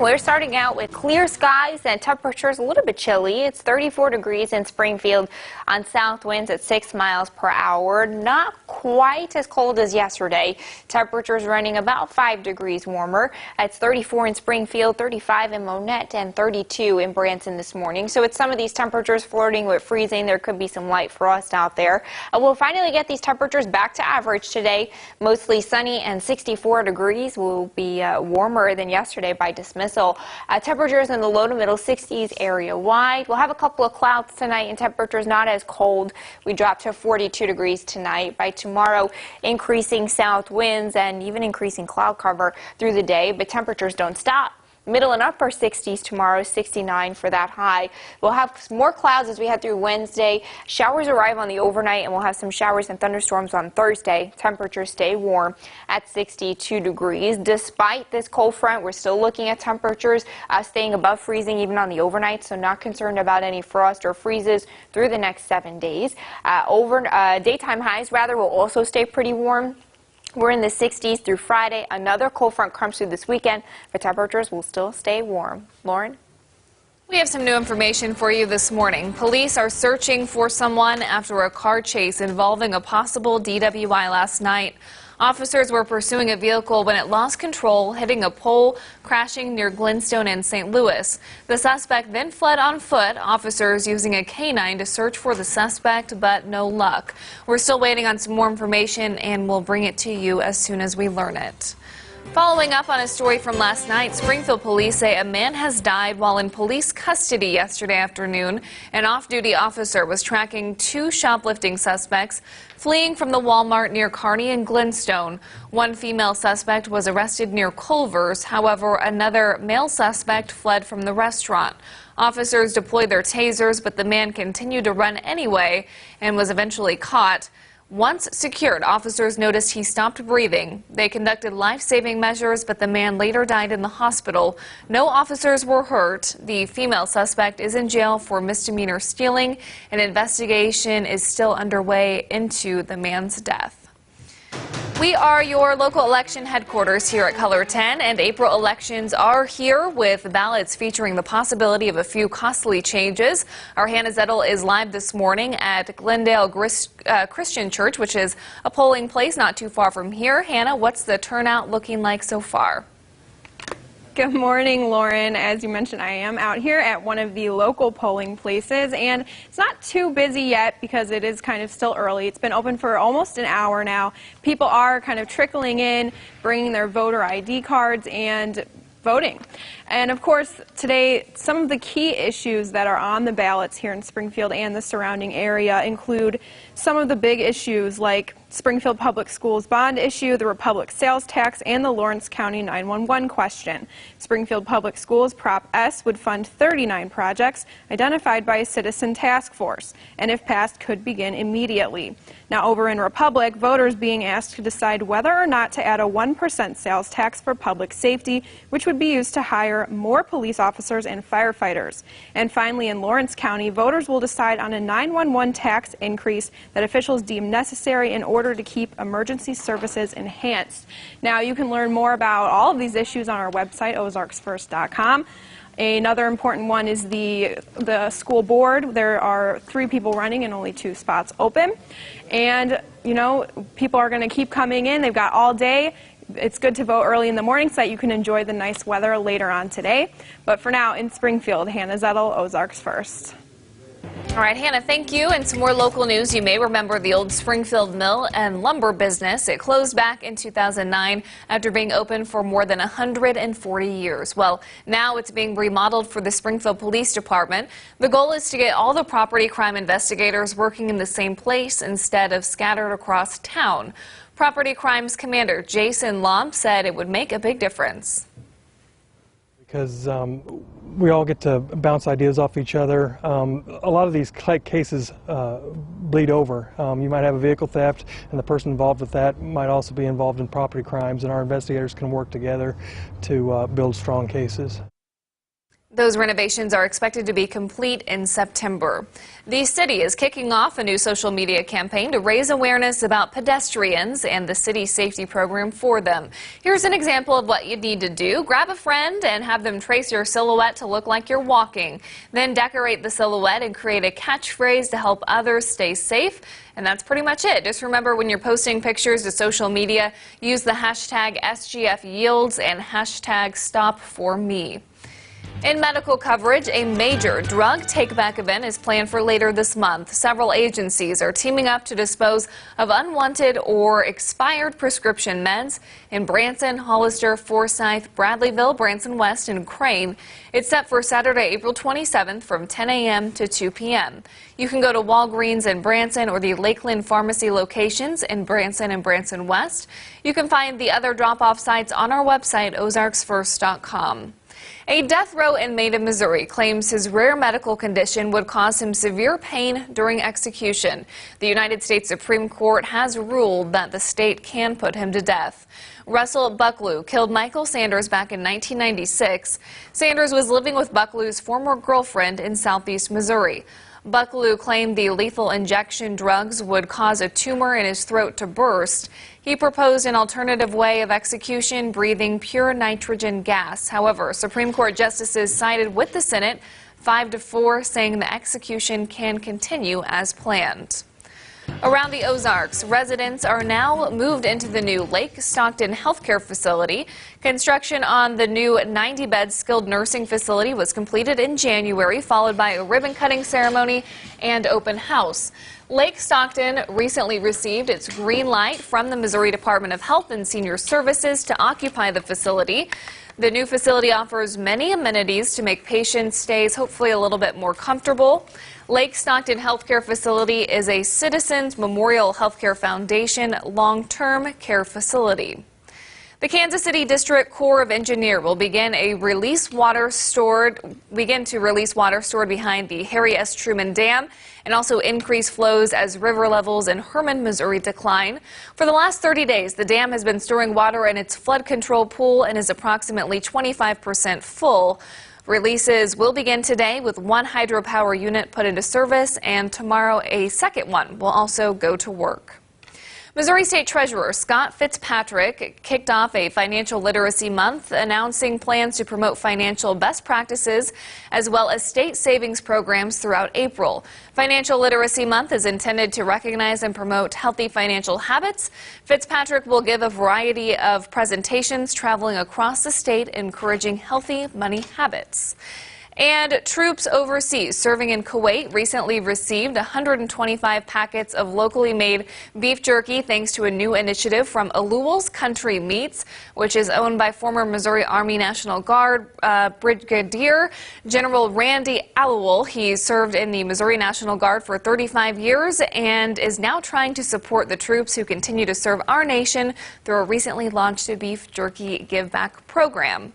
We're starting out with clear skies and temperatures a little bit chilly. It's 34 degrees in Springfield on south winds at 6 miles per hour. Not quite as cold as yesterday. Temperatures running about 5 degrees warmer. It's 34 in Springfield, 35 in Monette, and 32 in Branson this morning. So with some of these temperatures flirting with freezing, there could be some light frost out there. We'll finally get these temperatures back to average today. Mostly sunny and 64 degrees will be warmer than yesterday by dismissal. Temperatures in the low to middle 60s area wide. We'll have a couple of clouds tonight and temperatures not as cold. We drop to 42 degrees tonight. By tomorrow, increasing south winds and even increasing cloud cover through the day, but temperatures don't stop. Middle and upper 60s tomorrow, 69 for that high. We'll have more clouds as we head through Wednesday. Showers arrive on the overnight, and we'll have some showers and thunderstorms on Thursday. Temperatures stay warm at 62 degrees. Despite this cold front, we're still looking at temperatures staying above freezing even on the overnight, so not concerned about any frost or freezes through the next 7 days. Daytime highs, rather, will also stay pretty warm. We're in the 60s through Friday. Another cold front comes through this weekend, but temperatures will still stay warm. Lauren? We have some new information for you this morning. Police are searching for someone after a car chase involving a possible DWI last night. Officers were pursuing a vehicle when it lost control, hitting a pole, crashing near Glenstone and St. Louis. The suspect then fled on foot, officers using a canine to search for the suspect, but no luck. We're still waiting on some more information, and we'll bring it to you as soon as we learn it. Following up on a story from last night, Springfield police say a man has died while in police custody yesterday afternoon. An off-duty officer was tracking 2 shoplifting suspects fleeing from the Walmart near Kearney and Glenstone. One female suspect was arrested near Culver's. However, another male suspect fled from the restaurant. Officers deployed their tasers, but the man continued to run anyway and was eventually caught. Once secured, officers noticed he stopped breathing. They conducted life-saving measures, but the man later died in the hospital. No officers were hurt. The female suspect is in jail for misdemeanor stealing. An investigation is still underway into the man's death. We are your local election headquarters here at Color 10, and April elections are here with ballots featuring the possibility of a few costly changes. Our Hannah Zettel is live this morning at Glendale Christian Church, which is a polling place not too far from here. Hannah, what's the turnout looking like so far? Good morning, Lauren. As you mentioned, I am out here at one of the local polling places, and it's not too busy yet because it is kind of still early. It's been open for almost an hour now. People are kind of trickling in, bringing their voter ID cards and voting. And of course, today, some of the key issues that are on the ballots here in Springfield and the surrounding area include some of the big issues like Springfield Public Schools bond issue, the Republic sales tax, and the Lawrence County 911 question. Springfield Public Schools Prop S would fund 39 projects identified by a citizen task force, and if passed, could begin immediately. Now, over in Republic, voters being asked to decide whether or not to add a 1% sales tax for public safety, which would be used to hire more police officers and firefighters. And finally, in Lawrence County, voters will decide on a 911 tax increase that officials deem necessary in order to keep emergency services enhanced. Now, you can learn more about all of these issues on our website, ozarksfirst.com. Another important one is the school board. There are 3 people running and only 2 spots open. And, you know, people are going to keep coming in. They've got all day. It's good to vote early in the morning so that you can enjoy the nice weather later on today. But for now, in Springfield, Hannah Zettel, Ozarks First. All right, Hannah, thank you. And some more local news. You may remember the old Springfield Mill and Lumber business. It closed back in 2009 after being open for more than 140 years. Well, now it's being remodeled for the Springfield Police Department. The goal is to get all the property crime investigators working in the same place instead of scattered across town. Property Crimes Commander Jason Lomb said it would make a big difference. Because we all get to bounce ideas off each other. A lot of these cases bleed over. You might have a vehicle theft, and the person involved with that might also be involved in property crimes, and our investigators can work together to build strong cases. Those renovations are expected to be complete in September. The city is kicking off a new social media campaign to raise awareness about pedestrians and the city's safety program for them. Here's an example of what you'd need to do. Grab a friend and have them trace your silhouette to look like you're walking. Then decorate the silhouette and create a catchphrase to help others stay safe. And that's pretty much it. Just remember, when you're posting pictures to social media, use the hashtag SGFYields and hashtag StopForMe. In medical coverage, a major drug take-back event is planned for later this month. Several agencies are teaming up to dispose of unwanted or expired prescription meds in Branson, Hollister, Forsyth, Bradleyville, Branson West, and Crane. It's set for Saturday, April 27th from 10 a.m. to 2 p.m. You can go to Walgreens in Branson or the Lakeland Pharmacy locations in Branson and Branson West. You can find the other drop-off sites on our website, ozarksfirst.com. A death row inmate in Missouri claims his rare medical condition would cause him severe pain during execution. The United States Supreme Court has ruled that the state can put him to death. Russell Bucklew killed Michael Sanders back in 1996. Sanders was living with Bucklew's former girlfriend in southeast Missouri. Bucklew claimed the lethal injection drugs would cause a tumor in his throat to burst. He proposed an alternative way of execution, breathing pure nitrogen gas. However, Supreme Court justices sided with the Senate 5-4, saying the execution can continue as planned. Around the Ozarks, residents are now moved into the new Lake Stockton healthcare facility. Construction on the new 90-bed skilled nursing facility was completed in January, followed by a ribbon-cutting ceremony and open house. Lake Stockton recently received its green light from the Missouri Department of Health and Senior Services to occupy the facility. The new facility offers many amenities to make patient stays hopefully a little bit more comfortable. Lake Stockton Healthcare Facility is a Citizens Memorial Healthcare Foundation long-term care facility. The Kansas City District Corps of Engineers will begin to release water stored behind the Harry S. Truman Dam and also increase flows as river levels in Hermann, Missouri decline. For the last 30 days, the dam has been storing water in its flood control pool and is approximately 25% full. Releases will begin today with one hydropower unit put into service, and tomorrow a second one will also go to work. Missouri State Treasurer Scott Fitzpatrick kicked off a financial literacy month, announcing plans to promote financial best practices as well as state savings programs throughout April. Financial Literacy Month is intended to recognize and promote healthy financial habits. Fitzpatrick will give a variety of presentations traveling across the state, encouraging healthy money habits. And troops overseas serving in Kuwait recently received 125 packets of locally made beef jerky thanks to a new initiative from Aluwal's Country Meats, which is owned by former Missouri Army National Guard Brigadier General Randy Aluwal. He served in the Missouri National Guard for 35 years and is now trying to support the troops who continue to serve our nation through a recently launched beef jerky give back program.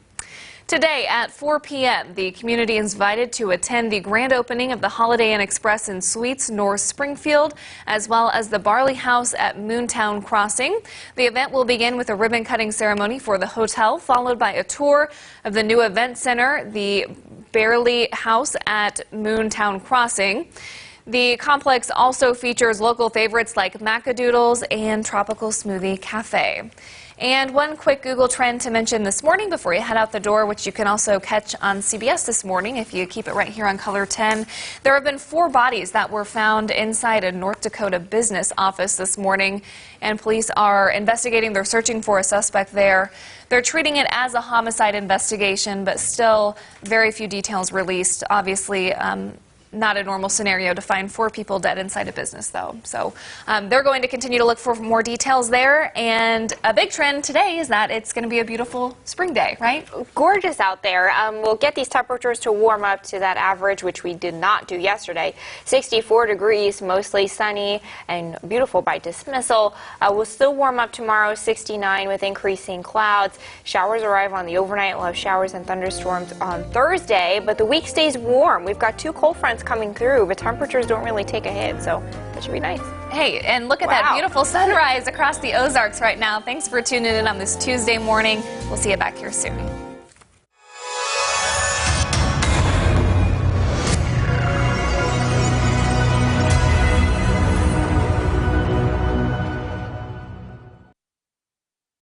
Today at 4 p.m., the community is invited to attend the grand opening of the Holiday Inn Express and Suites North Springfield, as well as the Barley House at Moontown Crossing. The event will begin with a ribbon-cutting ceremony for the hotel, followed by a tour of the new event center, the Barley House at Moontown Crossing. The complex also features local favorites like Macadoodles and Tropical Smoothie Cafe. And one quick Google trend to mention this morning before you head out the door, which you can also catch on CBS this morning if you keep it right here on Color 10. There have been 4 bodies that were found inside a North Dakota business office this morning, and police are investigating. They're searching for a suspect there. They're treating it as a homicide investigation, but still very few details released. Obviously, not a normal scenario to find 4 people dead inside a business, though. So they're going to continue to look for more details there. And a big trend today is that it's going to be a beautiful spring day, right? Gorgeous out there. We'll get these temperatures to warm up to that average, which we did not do yesterday. 64 degrees, mostly sunny and beautiful by dismissal. We'll still warm up tomorrow, 69 with increasing clouds. Showers arrive on the overnight. We'll have showers and thunderstorms on Thursday, but the week stays warm. We've got 2 cold fronts coming through, but temperatures don't really take a hit, so that should be nice. Hey, and look at that beautiful sunrise across the Ozarks right now. Thanks for tuning in on this Tuesday morning. We'll see you back here soon.